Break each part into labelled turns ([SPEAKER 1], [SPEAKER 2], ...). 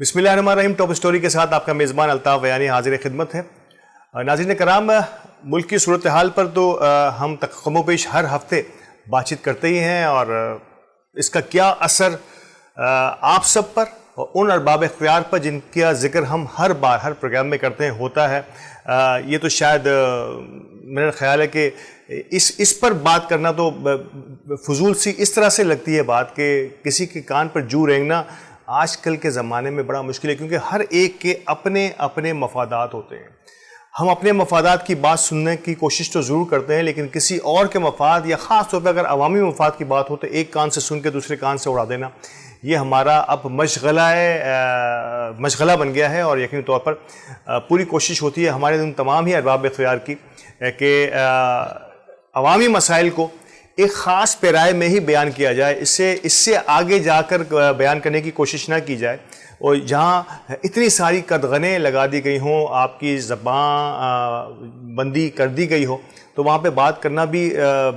[SPEAKER 1] بسم اللہ الرحمن الرحیم. ٹاپ اسٹوری کے ساتھ آپ کا میزبان الطاف ویانی حاضر خدمت ہے. ناظرین کرام، ملک کی صورتحال پر تو ہم کم و بیش ہر ہفتے بات چیت کرتے ہی ہیں، اور اس کا کیا اثر آپ سب پر اور ان ارباب اختیار پر جن کا ذکر ہم ہر بار ہر پروگرام میں کرتے ہیں ہوتا ہے. یہ تو شاید میرا خیال ہے کہ اس پر بات کرنا تو فضول سی اس طرح سے لگتی ہے بات کہ کسی کے کان پر جو رینگنا آج کل کے زمانے میں بڑا مشکل ہے، کیونکہ ہر ایک کے اپنے اپنے مفادات ہوتے ہیں. ہم اپنے مفادات کی بات سننے کی کوشش تو ضرور کرتے ہیں، لیکن کسی اور کے مفاد یا خاص طور پہ اگر عوامی مفاد کی بات ہو تو ایک کان سے سن کے دوسرے کان سے اڑا دینا، یہ ہمارا اب مشغلہ بن گیا ہے. اور یقینی طور پر پوری کوشش ہوتی ہے ہمارے ان تمام ہی ارباب اختیار کی کہ عوامی مسائل کو ایک خاص پیرائے میں ہی بیان کیا جائے، اس سے آگے جا کر بیان کرنے کی کوشش نہ کی جائے. اور جہاں اتنی ساری قدغنیں لگا دی گئی ہوں، آپ کی زبان بندی کر دی گئی ہو، تو وہاں پہ بات کرنا بھی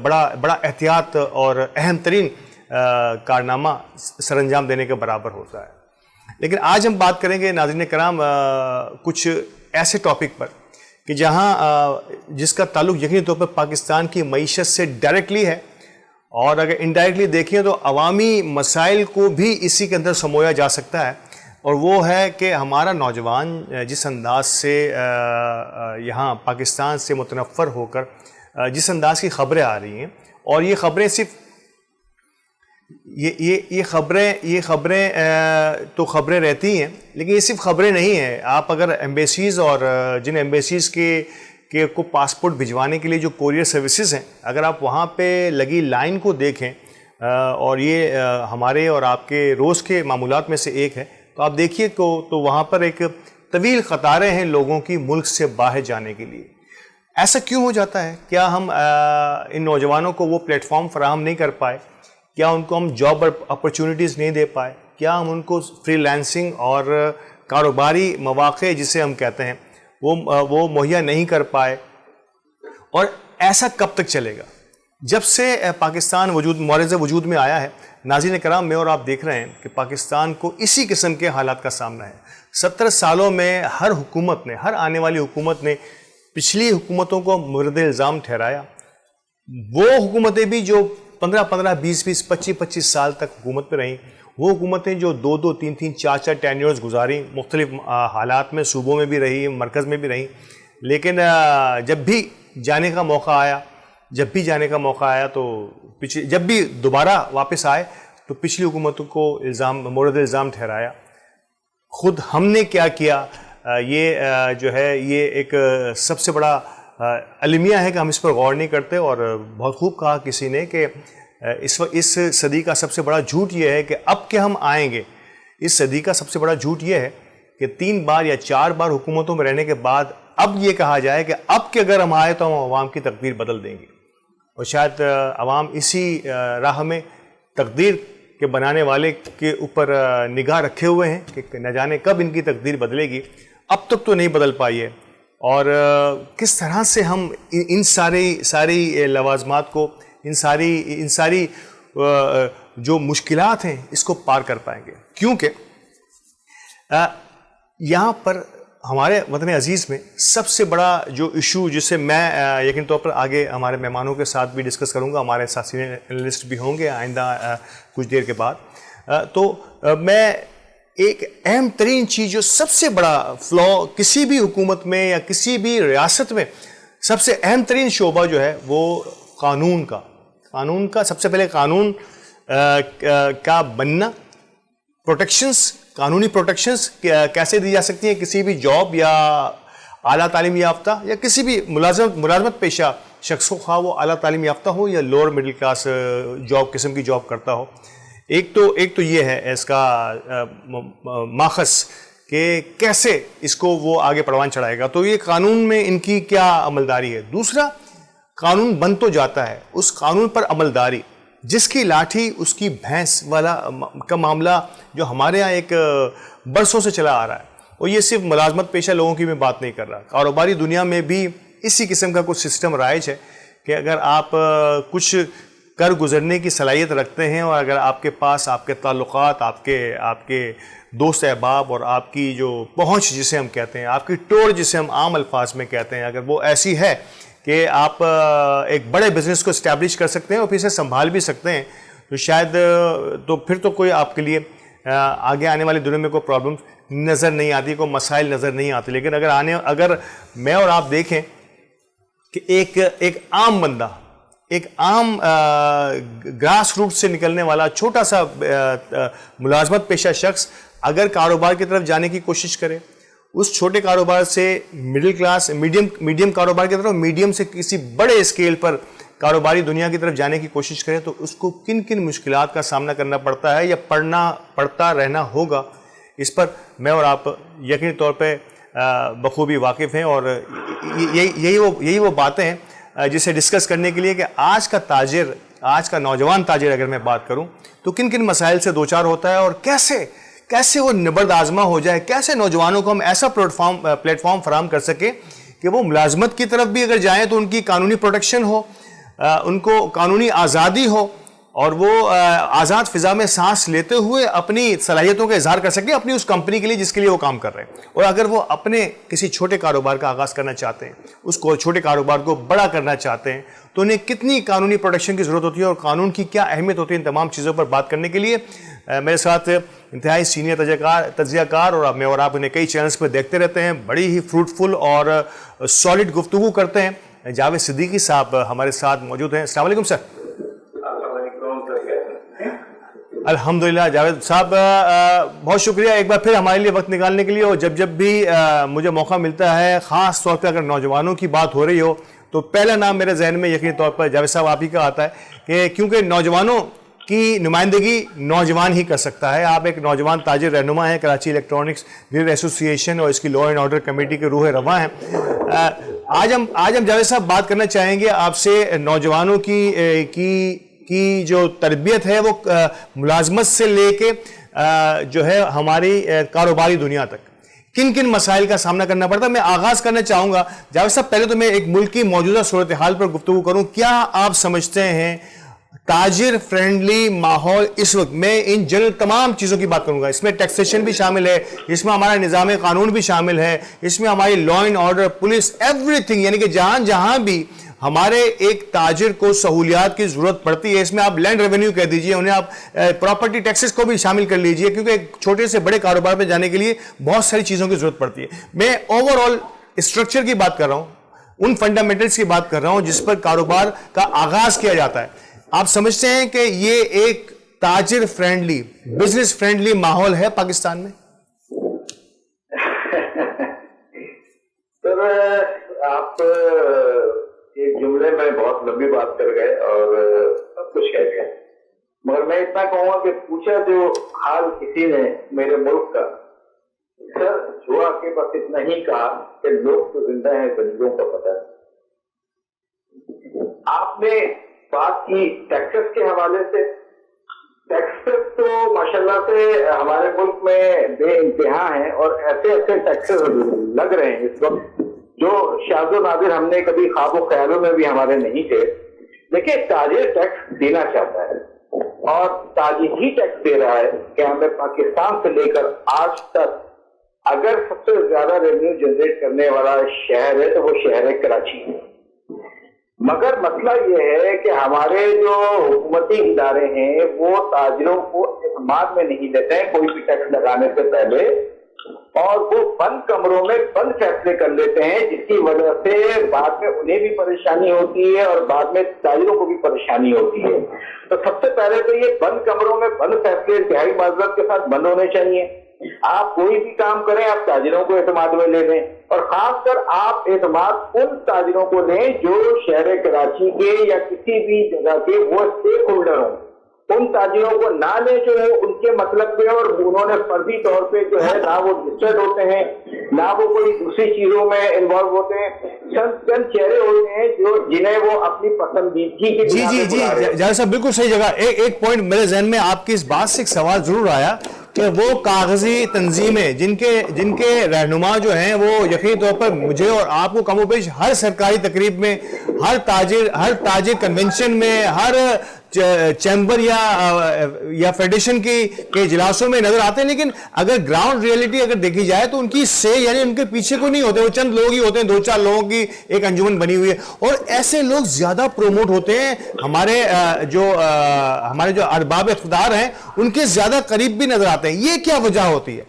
[SPEAKER 1] بڑا احتیاط اور اہم ترین کارنامہ سر انجام دینے کے برابر ہوتا ہے. لیکن آج ہم بات کریں گے ناظرین کرام کچھ ایسے ٹاپک پر کہ جس کا تعلق یقینی طور پر پاکستان کی معیشت سے ڈائریکٹلی ہے، اور اگر انڈائریکٹلی دیکھیں تو عوامی مسائل کو بھی اسی کے اندر سمویا جا سکتا ہے. اور وہ ہے کہ ہمارا نوجوان جس انداز سے یہاں پاکستان سے متنفر ہو کر جس انداز کی خبریں آ رہی ہیں، اور یہ خبریں صرف یہ خبریں تو خبریں رہتی ہیں، لیکن یہ صرف خبریں نہیں ہیں. آپ اگر ایمبیسیز اور جن ایمبیسیز کے کو پاسپورٹ بھجوانے کے لیے جو کوریئر سروسز ہیں، اگر آپ وہاں پہ لگی لائن کو دیکھیں، اور یہ ہمارے اور آپ کے روز کے معمولات میں سے ایک ہے، تو آپ دیکھیے تو وہاں پر ایک طویل قطاریں ہیں لوگوں کی ملک سے باہر جانے کے لیے. ایسا کیوں ہو جاتا ہے؟ کیا ہم ان نوجوانوں کو وہ پلیٹ فارم فراہم نہیں کر پائے؟ کیا ان کو ہم جاب اپرچونیٹیز نہیں دے پائے؟ کیا ہم ان کو فری لانسنگ اور کاروباری مواقع جسے ہم کہتے ہیں وہ مہیا نہیں کر پائے؟ اور ایسا کب تک چلے گا؟ جب سے پاکستان معرض وجود میں آیا ہے ناظرین کرام، میں اور آپ دیکھ رہے ہیں کہ پاکستان کو اسی قسم کے حالات کا سامنا ہے. 70 سالوں میں ہر آنے والی حکومت نے پچھلی حکومتوں کو مورد الزام ٹھہرایا. وہ حکومتیں بھی جو 15 20 25 سال تک حکومت پہ رہیں، وہ حکومتیں جو 2 3 4 ٹینیورز گزاری، مختلف حالات میں صوبوں میں بھی رہی، مرکز میں بھی رہیں، لیکن جب بھی جانے کا موقع آیا تو جب بھی دوبارہ واپس آئے تو پچھلی حکومتوں کو مورد الزام ٹھہرایا. خود ہم نے کیا یہ جو ہے یہ ایک سب سے بڑا المیہ ہے کہ ہم اس پر غور نہیں کرتے. اور بہت خوب کہا کسی نے کہ اس صدی کا سب سے بڑا جھوٹ یہ ہے کہ اب کہ ہم آئیں گے. اس صدی کا سب سے بڑا جھوٹ یہ ہے کہ 3 بار یا 4 بار حکومتوں میں رہنے کے بعد اب یہ کہا جائے کہ اب کہ اگر ہم آئے تو ہم عوام کی تقدیر بدل دیں گے. اور شاید عوام اسی راہ میں تقدیر کے بنانے والے کے اوپر نگاہ رکھے ہوئے ہیں کہ نہ جانے کب ان کی تقدیر بدلے گی. اب تک تو نہیں بدل پائی ہے. اور کس طرح سے ہم ان ساری لوازمات کو ان ساری جو مشکلات ہیں اس کو پار کر پائیں گے؟ کیونکہ یہاں پر ہمارے وطن عزیز میں سب سے بڑا جو ایشو جسے میں یقین طور پر آگے ہمارے مہمانوں کے ساتھ بھی ڈسکس کروں گا، ہمارے ساتھ سینئر اینالسٹ بھی ہوں گے آئندہ کچھ دیر کے بعد، تو میں ایک اہم ترین چیز جو سب سے بڑا فلا کسی بھی حکومت میں یا کسی بھی ریاست میں سب سے اہم ترین شعبہ جو ہے وہ قانون کا سب سے پہلے قانون کا بننا، قانونی پروٹیکشنز کیسے دی جا سکتی ہیں کسی بھی جاب یا اعلیٰ تعلیم یافتہ یا کسی بھی ملازمت پیشہ شخص کو، خواہ وہ اعلیٰ تعلیم یافتہ ہو یا لوور مڈل کلاس قسم کی جاب کرتا ہو. ایک تو یہ ہے اس کا ماخذ کہ کیسے اس کو وہ آگے پروان چڑھائے گا. تو یہ قانون میں ان کی کیا عملداری ہے. دوسرا، قانون بن تو جاتا ہے، اس قانون پر عملداری، جس کی لاٹھی اس کی بھینس والا کا معاملہ جو ہمارے ہاں ایک برسوں سے چلا آ رہا ہے. اور یہ صرف ملازمت پیشہ لوگوں کی میں بات نہیں کر رہا، کاروباری دنیا میں بھی اسی قسم کا کچھ سسٹم رائج ہے کہ اگر آپ کچھ کر گزرنے کی صلاحیت رکھتے ہیں، اور اگر آپ کے پاس آپ کے تعلقات، آپ کے دوست احباب اور آپ کی جو پہنچ جسے ہم کہتے ہیں، آپ کی ٹور جسے ہم عام الفاظ میں کہتے ہیں، اگر وہ ایسی ہے کہ آپ ایک بڑے بزنس کو اسٹیبلش کر سکتے ہیں اور پھر اسے سنبھال بھی سکتے ہیں، تو شاید تو پھر تو کوئی آپ کے لیے آگے آنے والی دنیا میں کوئی پرابلم نظر نہیں آتی، کوئی مسائل نظر نہیں آتے. لیکن اگر میں اور آپ دیکھیں کہ ایک عام بندہ، ایک عام گراس روٹ سے نکلنے والا چھوٹا سا ملازمت پیشہ شخص اگر کاروبار کی طرف جانے کی کوشش کرے، اس چھوٹے کاروبار سے مڈل کلاس میڈیم کاروبار کی طرف، میڈیم سے کسی بڑے اسکیل پر کاروباری دنیا کی طرف جانے کی کوشش کرے، تو اس کو کن کن مشکلات کا سامنا کرنا پڑتا ہے یا پڑتا رہنا ہوگا، اس پر میں اور آپ یقینی طور پہ بخوبی واقف ہیں. اور یہی وہ باتیں ہیں جسے ڈسکس کرنے کے لیے کہ آج کا نوجوان تاجر اگر میں بات کروں تو کن کن مسائل سے دوچار ہوتا ہے، اور کیسے وہ نبرد آزما ہو جائے، کیسے نوجوانوں کو ہم ایسا پلیٹ فارم فراہم کر سکیں کہ وہ ملازمت کی طرف بھی اگر جائیں تو ان کی قانونی پروٹیکشن ہو، ان کو قانونی آزادی ہو، اور وہ آزاد فضا میں سانس لیتے ہوئے اپنی صلاحیتوں کا اظہار کر سکیں اپنی اس کمپنی کے لیے جس کے لیے وہ کام کر رہے ہیں. اور اگر وہ اپنے کسی چھوٹے کاروبار کا آغاز کرنا چاہتے ہیں، اس کو چھوٹے کاروبار کو بڑا کرنا چاہتے ہیں، تو انہیں کتنی قانونی پروٹیکشن کی ضرورت ہوتی ہے اور قانون کی کیا اہمیت ہوتی ہے. ان تمام چیزوں پر بات کرنے کے لیے میرے ساتھ انتہائی سینئر تجزیہ کار، اور میں اور آپ انہیں کئی چینلز پہ دیکھتے رہتے ہیں، بڑی ہی فروٹفل اور سالڈ گفتگو کرتے ہیں، جاوید صدیقی صاحب ہمارے ساتھ موجود ہیں. السلام علیکم سر. الحمدللہ جاوید صاحب، بہت شکریہ ایک بار پھر ہمارے لیے وقت نکالنے کے لیے. اور جب بھی مجھے موقع ملتا ہے، خاص طور پہ اگر نوجوانوں کی بات ہو رہی ہو، تو پہلا نام میرے ذہن میں یقینی طور پر جاوید صاحب آپ ہی کا آتا ہے، کہ کیونکہ نوجوانوں کی نمائندگی نوجوان ہی کر سکتا ہے. آپ ایک نوجوان تاجر رہنما ہیں، کراچی الیکٹرانکس ڈیلر ایسوسی ایشن اور اس کی لا اینڈ آرڈر کمیٹی کے روح رواں ہیں. آج ہم جاوید صاحب بات کرنا چاہیں گے آپ سے نوجوانوں کی جو تربیت ہے، وہ ملازمت سے لے کے جو ہے ہماری کاروباری دنیا تک کن کن مسائل کا سامنا کرنا پڑتا ہے. میں آغاز کرنا چاہوں گا جاوید صاحب، پہلے تو میں ایک ملک کی موجودہ صورتحال پر گفتگو کروں. کیا آپ سمجھتے ہیں تاجر فرینڈلی ماحول اس وقت، میں ان جنرل تمام چیزوں کی بات کروں گا، اس میں ٹیکسیشن بھی شامل ہے، اس میں ہمارا نظام قانون بھی شامل ہے، اس میں ہماری law and order, police, every thing, یعنی کہ جہاں بھی ہمارے ایک تاجر کو سہولیات کی ضرورت پڑتی ہے، اس میں آپ لینڈ ریونیو کہہ دیجئے، انہیں آپ پراپرٹی ٹیکسز کو بھی شامل کر لیجئے، کیونکہ ایک چھوٹے سے بڑے کاروبار میں جانے کے لیے بہت ساری چیزوں کی ضرورت پڑتی ہے. میں اوور آل اسٹرکچر کی بات کر رہا ہوں، ان فنڈامنٹلز کی بات کر رہا ہوں جس پر کاروبار کا آغاز کیا جاتا ہے. آپ سمجھتے ہیں کہ یہ ایک تاجر فرینڈلی، بزنس فرینڈلی ماحول ہے پاکستان میں؟
[SPEAKER 2] سر، آپ ایک جملے میں بہت لمبی بات کر گئے اور سب کچھ کہہ گئے، مگر میں اتنا کہوں گا کہ پوچھا جو حال کسی نے میرے ملک کا، سر جوا کے بس اتنا ہی کہا کہ لوگ تو زندہ ہیں، بندوں کا پتہ ہے. آپ نے بات کی ٹیکسز کے حوالے سے. ٹیکسز تو ماشاءاللہ سے ہمارے ملک میں بے انتہا ہیں، اور ایسے ٹیکسز لگ رہے ہیں اس وقت جو شاذ و نادر ہم نے کبھی خواب و خیالوں میں بھی ہمارے نہیں تھے. دیکھیں، تاجر ٹیکس دینا چاہتا ہے اور تاجر ہی ٹیکس دے رہا ہے کہ ہمیں پاکستان سے لے کر آج تک اگر سب سے زیادہ ریونیو جنریٹ کرنے والا شہر ہے تو وہ شہر ہے کراچی. مگر مسئلہ یہ ہے کہ ہمارے جو حکومتی ادارے ہیں وہ تاجروں کو اعتماد میں نہیں لیتے ہیں کوئی بھی ٹیکس لگانے سے پہلے، اور وہ بند کمروں میں بند فیصلے کر لیتے ہیں، جس کی وجہ سے بعد میں انہیں بھی پریشانی ہوتی ہے اور بعد میں تاجروں کو بھی پریشانی ہوتی ہے. تو سب سے پہلے تو یہ بند کمروں میں بند فیصلے انتہائی معذرت کے ساتھ بند ہونے چاہیے. آپ کوئی بھی کام کریں، آپ تاجروں کو اعتماد میں لے لیں، اور خاص کر آپ اعتماد ان تاجروں کو لیں جو شہر کراچی کے یا کسی بھی جگہ کے وہ اسٹیک ہولڈر ہوں. ان تاجروں کو نہ لیں جو ہے ان کے مطلب پہ اور انہوں نے فرضی طور پہ جو ہے نہ وہ رجسٹرڈ ہوتے ہیں نہ وہ کوئی دوسری چیزوں میں انوالو ہوتے ہیں. چند چہرے ہوتے ہیں جو جنہیں وہ اپنی پسندیدگی کے
[SPEAKER 1] جی جاوید صاحب بالکل صحیح جگہ. ایک پوائنٹ میرے ذہن میں آپ کی اس بات سے ایک سوال ضرور آیا کہ وہ کاغذی تنظیمیں جن کے رہنما جو ہیں وہ یقینی طور پر مجھے اور آپ کو کم و بیش ہر سرکاری تقریب میں، ہر تاجر کنونشن میں، ہر چیمبر یا فیڈریشن کے اجلاسوں میں نظر آتے ہیں, لیکن اگر گراؤنڈ ریئلٹی اگر دیکھی جائے تو ان کی سے یعنی ان کے پیچھے کوئی نہیں ہوتے, وہ چند لوگ ہی ہوتے ہیں, 2-4 لوگوں کی ایک انجمن بنی ہوئی ہے, اور ایسے لوگ زیادہ پروموٹ ہوتے ہیں, ہمارے جو ارباب اقتدار ہیں ان کے زیادہ قریب بھی نظر آتے ہیں. یہ کیا وجہ ہوتی ہے؟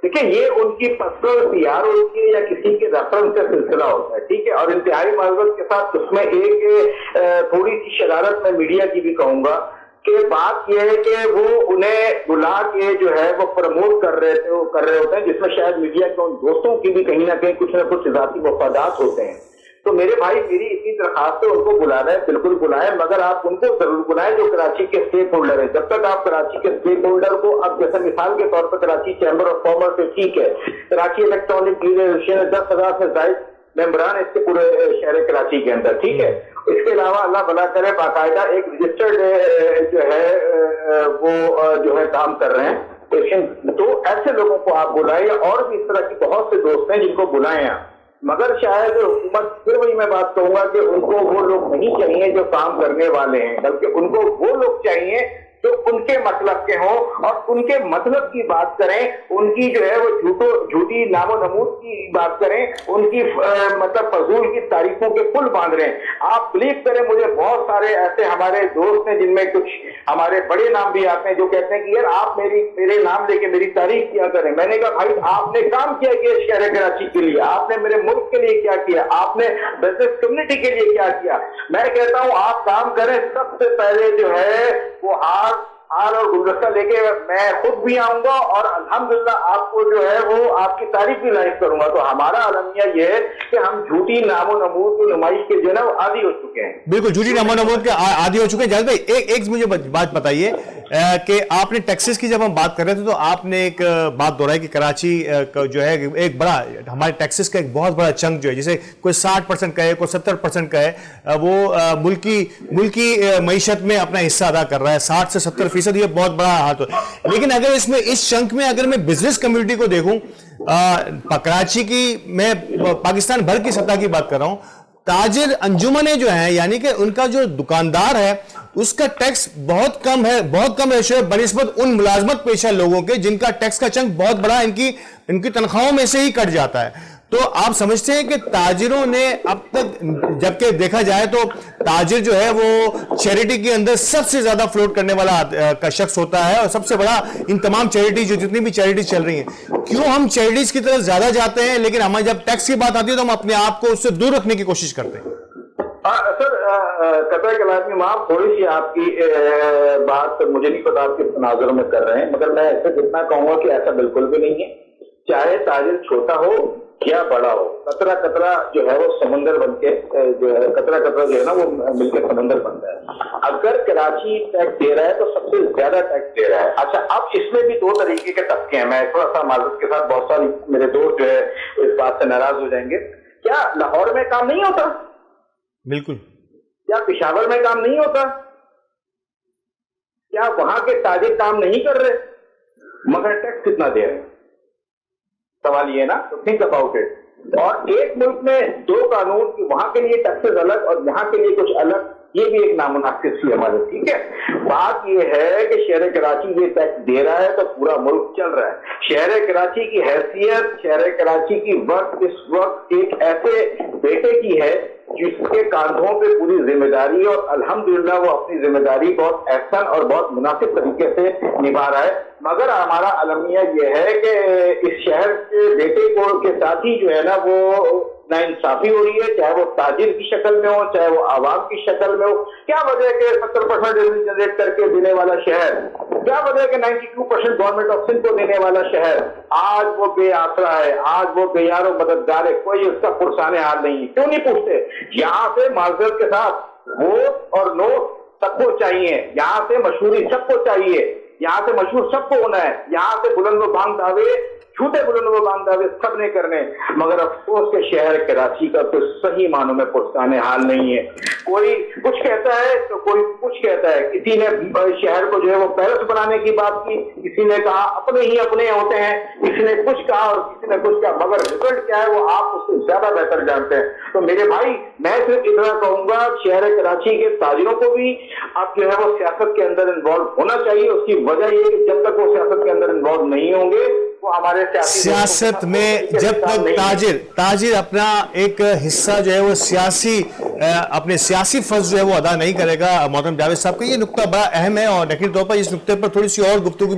[SPEAKER 2] دیکھیں, یہ ان کی پرسنل پیار ہوتی ہے یا کسی کے ریفرنس کا سلسلہ ہوتا ہے, ٹھیک ہے, اور انتہائی معذرت کے ساتھ اس میں ایک تھوڑی سی شرارت میں میڈیا کی بھی کہوں گا کہ بات یہ ہے کہ وہ انہیں بلا کے جو ہے وہ پروموٹ کر رہے ہوتے ہیں, جس میں شاید میڈیا کے ان دوستوں کی بھی کہیں نہ کچھ ذاتی مفادات ہوتے ہیں. تو میرے بھائی, میری اتنی درخواست ہے, ان کو بلانا ہے بالکل بلائیں, مگر آپ ان کو ضرور بلائیں جو کراچی کے اسٹیک ہولڈر ہیں. جب تک آپ کراچی کے اسٹیک ہولڈر کو, اب جیسے مثال کے طور پر کراچی چیمبر آف کامرس سے, ٹھیک ہے, کراچی الیکٹرانک ایسوسیشن 10,000 سے زائد ممبران اس کے پورے شہر کراچی کے اندر, ٹھیک ہے. اس کے علاوہ اللہ بھلا کرے باقاعدہ ایک رجسٹرڈ جو ہے کام کر رہے ہیں. تو ایسے لوگوں کو آپ بلائیں, اور بھی اس طرح کی بہت سے دوست ہیں جن کو بلائیں آپ. مگر شاید حکومت, پھر وہی میں بات کہوں گا کہ ان کو وہ لوگ نہیں چاہیے جو کام کرنے والے ہیں, بلکہ ان کو وہ لوگ چاہیے جو ان کے مطلب کے ہوں اور ان کے مطلب کی بات کریں, ان کی جو ہے وہ جھوٹی نام و نمود کی بات کریں, ان کی مطلب فضول کی تعریفوں کے پل باندھ رہے ہیں. آپ بلیو کریں, مجھے بہت سارے ایسے ہمارے دوست ہیں جن میں کچھ ہمارے بڑے نام بھی آتے ہیں جو کہتے ہیں کہ یار آپ میرے نام لے کے میری تعریف کیا کریں. میں نے کہا بھائی, آپ نے کام کیا کہ شہر کراچی کے لیے, آپ نے میرے ملک کے لیے کیا کیا, آپ نے بزنس کمیونٹی کے لیے کیا کیا. میں کہتا ہوں آپ کام کریں, سب سے پہلے جو ہے وہ ہار اور گلدستہ لے کے میں خود بھی آؤں گا, اور الحمدللہ آپ کو جو ہے وہ آپ کی تعریف بھی لائق کروں گا. تو ہمارا المیہ یہ ہے کہ ہم جھوٹی نام و نمود کی نمائش کے جو ہے نا عادی ہو چکے ہیں. بالکل
[SPEAKER 1] جھوٹی نام و نمود کے عادی ہو چکے ہیں. جاوید بھائی, ایک مجھے بات بتائیے کہ آپ نے ٹیکسز کی جب ہم بات کر رہے تھے تو آپ نے ایک بات دہرائی کہ کراچی جو ہے ایک بڑا, ہمارے ٹیکسز کا ایک بہت بڑا چنک جو ہے, جسے کوئی 60% کا ہے, کوئی 70% کا ہے, وہ ملکی معیشت میں اپنا حصہ ادا کر رہا ہے. 60 سے 70%, یہ بہت بڑا ہاتھ ہے. لیکن اگر اس چنک میں اگر میں بزنس کمیونٹی کو دیکھوں, کراچی کی, میں پاکستان بھر کی سطح کی بات کر رہا ہوں, تاجر انجمنیں جو ہیں, یعنی کہ ان کا جو دکاندار ہے اس کا ٹیکس بہت کم ہے, بہت کم ریشو ہے بنسبت ان ملازمت پیشہ لوگوں کے جن کا ٹیکس کا چنک بہت بڑا ان کی تنخواہوں میں سے ہی کٹ جاتا ہے. تو آپ سمجھتے ہیں کہ تاجروں نے اب تک, جبکہ دیکھا جائے تو تاجر جو ہے وہ چیریٹی کے اندر سب سے زیادہ فلوٹ کرنے والا کا شخص ہوتا ہے, اور سب سے بڑا ان تمام چیریٹی جتنی بھی چیریٹیز چل رہی ہیں, کیوں ہم چیریٹیز کی طرف زیادہ جاتے ہیں, لیکن ہمیں جب ٹیکس کی بات آتی ہے تو ہم اپنے آپ کو اس سے دور رکھنے کی کوشش کرتے ہیں؟
[SPEAKER 2] سر, قطع کلامی معاف, تھوڑی سی آپ کی بات مجھے نہیں پتا آپ کس تناظر میں کر رہے ہیں, مگر میں ایسے جتنا کہوں گا کہ ایسا بالکل بھی نہیں ہے. چاہے تاجر چھوٹا ہو یا بڑا ہو, قطرہ قطرہ جو ہے وہ سمندر بن کے جو ہے, قطرہ قطرہ جو ہے نا وہ مل کے سمندر بنتا ہے. اگر کراچی ٹیکس دے رہا ہے تو سب سے زیادہ ٹیکس دے رہا ہے. اچھا, اب اس میں بھی 2 طریقے کے طبقے ہیں. میں تھوڑا سا معذرت کے ساتھ, بہت سارے میرے دوست جو ہے اس بات سے ناراض ہو جائیں گے. کیا لاہور میں کام نہیں ہوتا؟
[SPEAKER 1] بالکل.
[SPEAKER 2] کیا پشاور میں کام نہیں ہوتا؟ کیا وہاں کے تاجر کام نہیں کر رہے مگر ٹیکس کتنا دے رہے ہیں؟ سوال یہ نا, تو تھنک اباؤٹ اٹ. اور ایک ملک میں 2 قانون, وہاں کے لیے ٹیکسز الگ اور یہاں کے لیے کچھ الگ, یہ بھی ایک نامناسب سی ہمارے. ٹھیک ہے, بات یہ ہے کہ شہر کراچی یہ ٹیکس دے رہا ہے تو پورا ملک چل رہا ہے. شہر کراچی کی حیثیت, شہر کراچی کی وقت اس وقت ایک ایسے بیٹے کی ہے جس کے کاندھوں پہ پوری ذمہ داری, اور الحمدللہ وہ اپنی ذمہ داری بہت احسن اور بہت مناسب طریقے سے نبھا رہا ہے. مگر ہمارا المیہ یہ ہے کہ اس شہر کے بیٹے کو کے ساتھ ہی جو ہے نا وہ ناانصافی ہو رہی ہے, چاہے وہ تاجر کی شکل میں ہو, چاہے وہ عوام کی شکل میں ہو. کیا وجہ ہے کہ 70% جنریٹ کر کے دینے والا شہر, کیا وجہ ہے کہ 92% گورنمنٹ آف سندھ کو دینے والا شہر آج وہ بے آسرا ہے, آج وہ بے یار و مددگار ہے, کوئی اس کا پرسان حال نہیں ہے؟ کیوں نہیں پوچھتے؟ یہاں سے معذرت کے ساتھ ووٹ اور نوٹ سب کو چاہیے, یہاں سے مشہوری سب کو چاہیے, یہاں سے مشہور سب کو ہونا ہے, یہاں سے بلند و بانگ دعوے جھوٹے بلند و بام دعوے سب نے کرنے، مگر افسوس کے شہر کراچی کا تو صحیح معنوں میں پرسان حال نہیں ہے. کوئی کچھ کہتا ہے تو کوئی کچھ کہتا ہے. کسی نے شہر کو جو ہے وہ پیرس بنانے کی بات کی، کسی نے کہا اپنے ہی اپنے ہوتے ہیں، کسی نے کچھ کہا اور کسی نے کچھ کہا، مگر رزلٹ کیا ہے وہ آپ اس سے زیادہ بہتر جانتے ہیں. تو میرے بھائی میں صرف اتنا کہوں گا شہر کراچی کے تاجروں کو بھی اب جو ہے وہ سیاست کے اندر انوالو ہونا چاہیے. اس کی وجہ یہ کہ جب تک وہ سیاست کے اندر انوالو نہیں ہوں گے وہ ہمارے
[SPEAKER 1] سیاست میں جب تک تاجر اپنا ایک حصہ جو ہے وہ اپنے سیاسی فرض جو ہے وہ ادا نہیں کرے گا. محترم جاوید صاحب کا یہ نقطہ بڑا اہم ہے اور یقینی طور پر اس نقطے پر تھوڑی سی اور گفتگو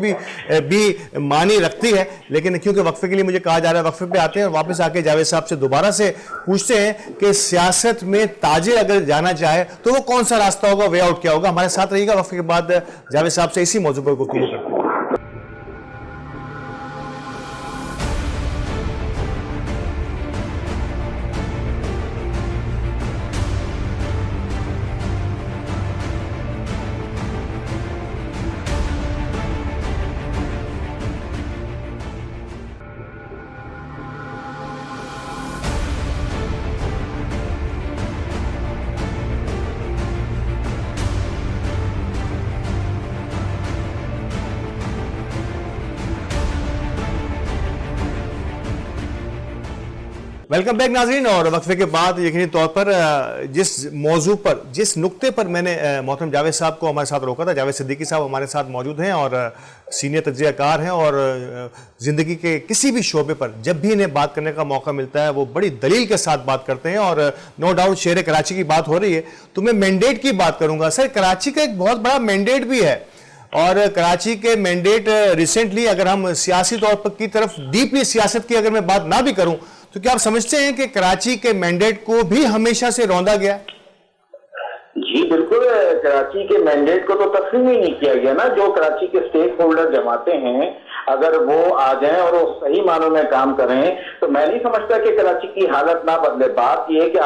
[SPEAKER 1] بھی معنی رکھتی ہے، لیکن کیونکہ وقفے کے لیے مجھے کہا جا رہا ہے وقفے پہ آتے ہیں اور واپس آ کے جاوید صاحب سے دوبارہ سے پوچھتے ہیں کہ سیاست میں تاجر اگر جانا چاہے تو وہ کون سا راستہ ہوگا، وے آؤٹ کیا ہوگا. ہمارے ساتھ رہیے گا، وقفے کے بعد جاوید صاحب سے اسی موضوع پر گفتگو کرتے ہیں. ویلکم بیک ناظرین، اور وقفے کے بعد یقینی طور پر جس موضوع پر جس نقطے پر میں نے محترم جاوید صاحب کو ہمارے ساتھ روکا تھا، جاوید صدیقی صاحب ہمارے ساتھ موجود ہیں اور سینئر تجزیہ کار ہیں اور زندگی کے کسی بھی شعبے پر جب بھی انہیں بات کرنے کا موقع ملتا ہے وہ بڑی دلیل کے ساتھ بات کرتے ہیں. اور نو ڈاؤٹ شہر کراچی کی بات ہو رہی ہے تو میں مینڈیٹ کی بات کروں گا. سر کراچی کا ایک بہت بڑا مینڈیٹ بھی ہے اور کراچی کے مینڈیٹ ریسنٹلی اگر ہم سیاسی طور پر کی طرف ڈیپلی سیاست کی اگر میں بات نہ بھی کروں تو کیا آپ سمجھتے ہیں کہ کراچی کے مینڈیٹ کو بھی ہمیشہ سے روندا گیا؟
[SPEAKER 2] جی بالکل، کراچی کے مینڈیٹ کو تو تسلیم ہی نہیں کیا گیا نا. جو کراچی کے سٹیک ہولڈر جماعتیں ہیں اگر وہ آ جائیں اور وہ صحیح معنوں میں کام کریں تو میں نہیں سمجھتا کہ کراچی کی حالت نہ بدلے. بات یہ ہے کہ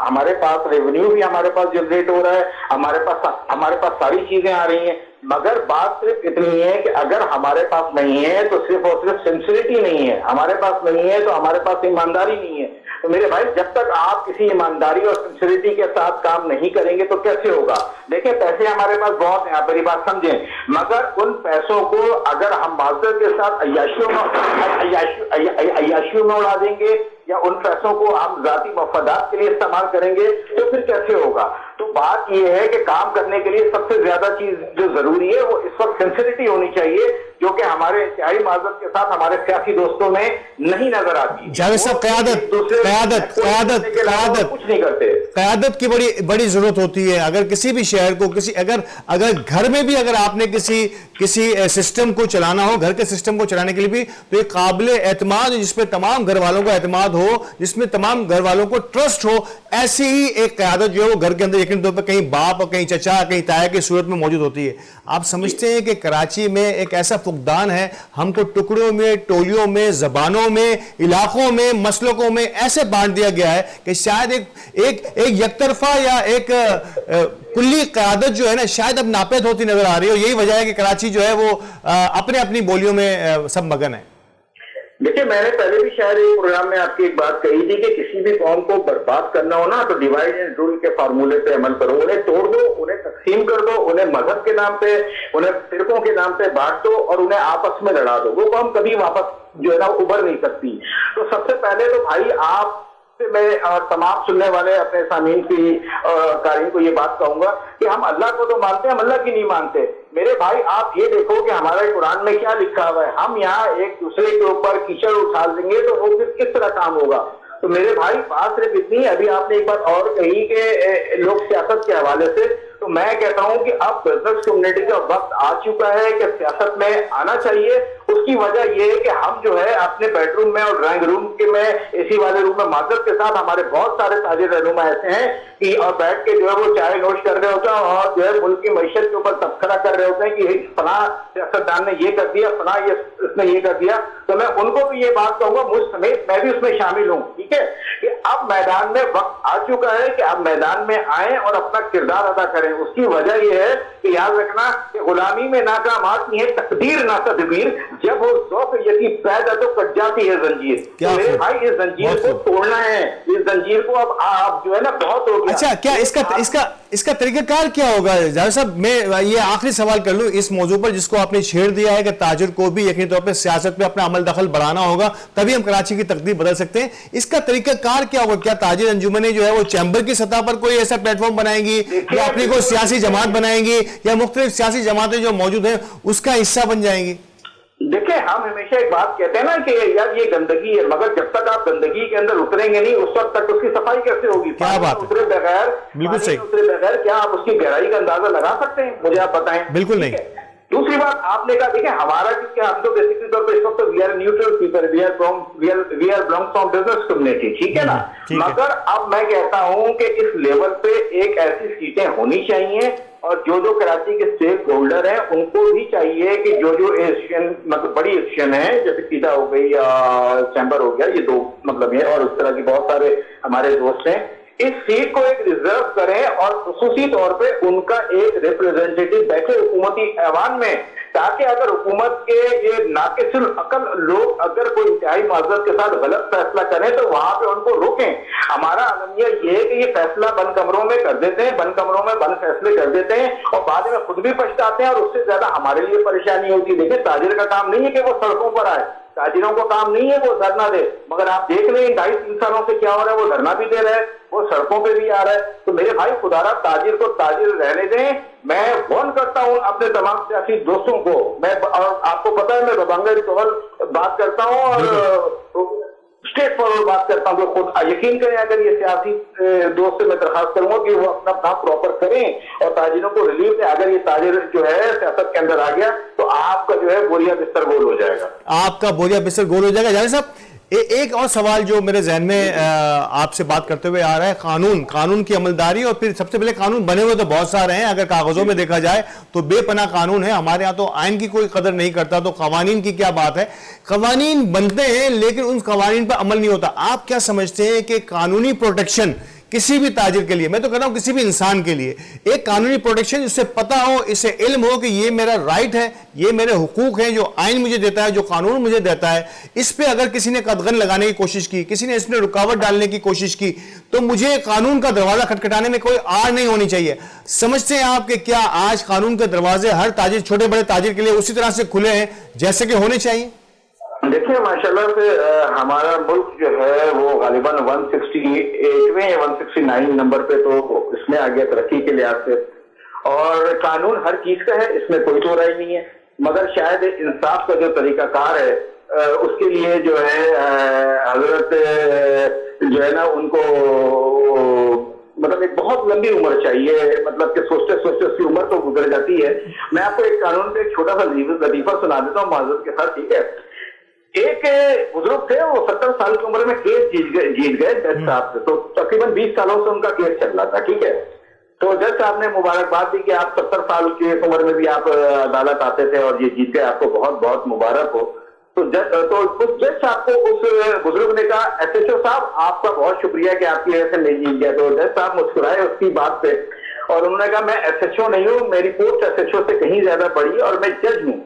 [SPEAKER 2] ہمارے پاس ریونیو بھی ہمارے پاس جنریٹ ہو رہا ہے، ہمارے پاس ساری چیزیں آ رہی ہیں، مگر بات صرف اتنی ہے کہ اگر ہمارے پاس نہیں ہے تو صرف اور صرف سنسیریٹی نہیں ہے، ہمارے پاس نہیں ہے تو ہمارے پاس ایمانداری نہیں ہے. تو میرے بھائی جب تک آپ کسی ایمانداری اور سنسیریٹی کے ساتھ کام نہیں کریں گے تو کیسے ہوگا؟ دیکھیں پیسے ہمارے پاس بہت ہیں، آپ میری بات سمجھیں، مگر ان پیسوں کو اگر ہم معذرت کے ساتھ عیاشیوں میں اڑا دیں گے یا ان پیسوں کو ہم ذاتی مفادات کے لیے استعمال کریں گے تو پھر کیسے ہوگا؟ تو بات یہ ہے کہ کام کرنے کے لیے سب سے زیادہ چیز جو ضروری ہے وہ اس وقت سنسیریٹی ہونی چاہیے، جو کہ ہمارے انتہائی معذرت کے ساتھ ہمارے سیاسی دوستوں میں نہیں نظر آتی.
[SPEAKER 1] جاوید صاحب
[SPEAKER 2] کچھ نہیں کرتے.
[SPEAKER 1] قیادت کی بڑی ضرورت ہوتی ہے. اگر کسی بھی شہر کو اگر گھر میں بھی اگر آپ نے کسی سسٹم کو چلانا ہو، گھر کے سسٹم کو چلانے کے لیے بھی تو ایک قابل اعتماد جس پہ تمام گھر والوں کا اعتماد ہو، جس میں تمام گھر والوں کو ٹرسٹ ہو، ایسی ہی ایک قیادت جو ہے وہ گھر کے اندر یقینی طور پہ کہیں باپ اور کہیں چچا کہیں تایا کی صورت میں موجود ہوتی ہے. آپ سمجھتے ہیں کہ کراچی میں ایک ایسا فقدان ہے، ہم کو ٹکڑوں میں، ٹولیوں میں، زبانوں میں، علاقوں میں، مسلکوں میں ایسے بانٹ دیا گیا ہے کہ شاید ایک یک طرفہ یا ایک کلی قیادت جو ہے نا شاید اب ناپید ہوتی نظر آ رہی ہے، اور یہی وجہ ہے کہ کراچی جو ہے وہ اپنی بولیوں میں سب مگن ہے.
[SPEAKER 2] دیکھیں میں نے پہلے بھی شاید ایک پروگرام میں آپ کی ایک بات کہی تھی کہ کسی بھی قوم کو برباد کرنا ہو نا تو ڈیوائڈ اینڈ رول کے فارمولے پہ عمل کرو. انہیں توڑ دو، انہیں تقسیم کر دو، انہیں مذہب کے نام پہ، انہیں فرقوں کے نام پہ بانٹ دو اور انہیں آپس میں لڑا دو. وہ قوم کبھی واپس جو ہے نا ابھر نہیں سکتی. تو سب سے پہلے تو بھائی آپ میں اور تمام سننے والے اپنے سامعین کی قارئین کو یہ بات کہوں گا کہ ہم اللہ کو تو مانتے ہیں، ہم اللہ کی نہیں مانتے. میرے بھائی آپ یہ دیکھو کہ ہمارے قرآن میں کیا لکھا ہوا ہے. ہم یہاں ایک دوسرے کے اوپر کیچڑ اچھال دیں گے تو وہ پھر کس طرح کام ہوگا؟ تو میرے بھائی بات صرف اتنی. ابھی آپ نے ایک بات اور کہی کہ لوگ سیاست کے حوالے سے، تو میں کہتا ہوں کہ اب بزنس کمیونٹی کا وقت آ چکا ہے کہ سیاست میں آنا چاہیے. اس کی وجہ یہ ہے کہ ہم جو ہے اپنے بیڈ روم میں اور ڈرائنگ روم کے میں اے سی والے روم میں معذرت کے ساتھ ہمارے بہت سارے تاجر رہنما ایسے ہیں کہ اور بیٹھ کے جو ہے وہ چائے نوش کر رہے ہوتے ہیں اور جو ہے ملک کی معیشت کے اوپر تبصرہ کر رہے ہوتے ہیں کہ فلاں سیاستدان نے یہ کر دیا، فلاں اس نے یہ کر دیا. تو میں ان کو بھی یہ بات کہوں گا، مجھ سمیت میں بھی اس میں شامل ہوں، ٹھیک ہے، کہ اب میدان میں وقت آ چکا ہے کہ اب میدان میں آئیں اور اپنا کردار ادا کریں. اس کی وجہ یہ ہے کہ یاد رکھنا کہ غلامی میں ناکام آتی ہے تقدیر نہ تدبیر، جب وہ ذوق یقین پیدا تو کٹ جاتی ہے زنجیر. میرے بھائی اس زنجیر کو توڑنا ہے, اس زنجیر کو اب جو ہے نا بہت ہو گیا.
[SPEAKER 1] اچھا, کیا اس کا طریقہ کار کیا ہوگا جاوید صاحب؟ میں یہ آخری سوال کر لوں اس موضوع پر جس کو آپ نے چھیڑ دیا ہے کہ تاجر کو بھی یقینی طور پہ سیاست میں اپنا عمل دخل بڑھانا ہوگا تبھی ہم کراچی کی تقدیر بدل سکتے ہیں. اس کا طریقہ کار کیا ہوگا؟ کیا تاجر انجمنیں جو ہے وہ چیمبر کی سطح پر کوئی ایسا پلیٹ فارم بنائیں گی, یا اپنی کوئی سیاسی جماعت بنائیں گی, یا مختلف سیاسی جماعتیں جو موجود ہیں اس کا حصہ بن جائیں گی؟
[SPEAKER 2] دیکھیں ہم ہمیشہ ایک بات کہتے ہیں نا کہ یار یہ گندگی ہے, مگر جب تک آپ گندگی کے اندر اتریں گے نہیں اس وقت تک اس کی صفائی کیسے ہوگی؟
[SPEAKER 1] کیا بات
[SPEAKER 2] اترے بغیر,
[SPEAKER 1] بالکل صحیح,
[SPEAKER 2] اترے بغیر کیا آپ اس کی گہرائی کا اندازہ لگا سکتے ہیں؟ مجھے آپ بتائیں.
[SPEAKER 1] بالکل نہیں.
[SPEAKER 2] دوسری بات آپ نے کہا دیکھیں ہمارا کیونکہ ہم تو بیسکلی طور پہ اس وقت we are neutral people, we are belong from business community, ٹھیک ہے نا. مگر اب میں کہتا ہوں کہ اس لیول پہ ایک ایسی سیٹیں ہونی چاہیے اور جو کراچی کے اسٹیک ہولڈر ہیں ان کو بھی چاہیے کہ جو ایشین مطلب بڑی ایشین ہے جیسے پیتا ہو گئی یا چیمبر ہو گیا, یہ دو مطلب یہ, اور اس طرح کے بہت سارے ہمارے دوست ہیں, اس سیٹ کو ایک ریزرو کریں اور خصوصی طور پہ ان کا ایک ریپرزینٹیٹو بیٹھے حکومتی ایوان میں, تاکہ اگر حکومت کے یہ ناقص العقل لوگ اگر کوئی انتہائی معذرت کے ساتھ غلط فیصلہ کریں تو وہاں پہ ان کو روکیں. ہمارا عالمیہ یہ ہے کہ یہ فیصلہ بند کمروں میں کر دیتے ہیں, بند کمروں میں بند فیصلے کر دیتے ہیں اور بعد میں خود بھی پچھتاتے ہیں اور اس سے زیادہ ہمارے لیے پریشانی ہوتی ہے. دیکھیں تاجر کا کام نہیں ہے کہ وہ سڑکوں پر آئے, تاجروں کو کام نہیں ہے وہ دھرنا دے, مگر آپ دیکھ لیں 2.5-3 سالوں سے کیا ہو رہا ہے, وہ دھرنا بھی دے رہے ہیں, وہ سڑکوں پہ بھی آ رہا ہے. تو میرے بھائی خدا را تاجر کو تاجر رہنے دیں. میں وارن کرتا ہوں اپنے تمام سیاسی دوستوں کو, میں اور آپ کو پتا ہے میں ببانگا ریکول بات کرتا ہوں اور اسٹیٹ فارورڈ بات کرتا ہوں, کہ خود یقین کریں اگر یہ سیاسی دوست سے میں درخواست کروں گا کہ وہ اپنا کام پراپر کریں اور تاجروں کو ریلیف دیں. اگر یہ تاجر جو ہے سیاست کے اندر آ گیا تو آپ کا جو ہے بوریا بستر گول ہو جائے گا,
[SPEAKER 1] آپ کا بوریا بستر گول ہو جائے گا. جاوید صاحب ایک اور سوال جو میرے ذہن میں آپ سے بات کرتے ہوئے آ رہا ہے, قانون کی عملداری, اور پھر سب سے پہلے قانون بنے ہوئے تو بہت سارے ہیں, اگر کاغذوں میں دیکھا جائے تو بے پناہ قانون ہے. ہمارے ہاں تو آئین کی کوئی قدر نہیں کرتا, تو قوانین کی کیا بات ہے. قوانین بنتے ہیں لیکن ان قوانین پر عمل نہیں ہوتا. آپ کیا سمجھتے ہیں کہ قانونی پروٹیکشن کسی بھی تاجر کے لیے, میں تو کہہ رہا ہوں کسی بھی انسان کے لیے, ایک قانونی پروٹیکشن جس سے پتہ ہو, اس سے علم ہو کہ یہ میرا رائٹ ہے, یہ میرے حقوق ہیں جو آئین مجھے دیتا ہے, جو قانون مجھے دیتا ہے, اس پہ اگر کسی نے قدغن لگانے کی کوشش کی, کسی نے اس میں رکاوٹ ڈالنے کی کوشش کی, تو مجھے قانون کا دروازہ کھٹکھٹانے میں کوئی آڑ نہیں ہونی چاہیے. سمجھتے ہیں آپ کہ کیا آج قانون کے دروازے ہر تاجر, چھوٹے بڑے تاجر کے لیے اسی طرح سے کھلے ہیں جیسے کہ ہونے چاہیے؟
[SPEAKER 2] دیکھیں ماشاءاللہ سے ہمارا ملک جو ہے وہ غالباً 168ویں یا 169 نمبر پہ تو اس میں آ گیا ترقی کے لحاظ سے, اور قانون ہر چیز کا ہے, اس میں کوئی دو رائے نہیں ہے, مگر شاید انصاف کا جو طریقہ کار ہے اس کے لیے جو ہے حضرت جو ہے نا ان کو مطلب ایک بہت لمبی عمر چاہیے, مطلب کہ سوچتے سوچتے اس کی عمر تو گزر جاتی ہے. میں آپ کو ایک قانون پہ ایک چھوٹا سا لطیفہ سنا دیتا ہوں معذرت کے ساتھ, ٹھیک ہے. ایک بزرگ تھے, وہ 70 سال کی عمر میں کیس جیت گئے جج صاحب سے, تو تقریباً 20 سالوں سے ان کا کیس چل رہا تھا, ٹھیک ہے. تو جج صاحب نے مبارکباد دی کہ آپ 70 سال کی عمر میں بھی آپ عدالت آتے تھے اور یہ جیت گئے, آپ کو بہت بہت مبارک ہو. تو جج صاحب کو اس بزرگ نے کہا ایس ایچ او صاحب آپ کا بہت شکریہ کہ آپ کی وجہ سے میں جیت گیا. تو جج صاحب مسکرائے اس کی بات پہ اور انہوں نے کہا میں ایس ایچ او نہیں ہوں, میری پوسٹ ایس ایچ او سے کہیں زیادہ بڑی اور میں جج ہوں.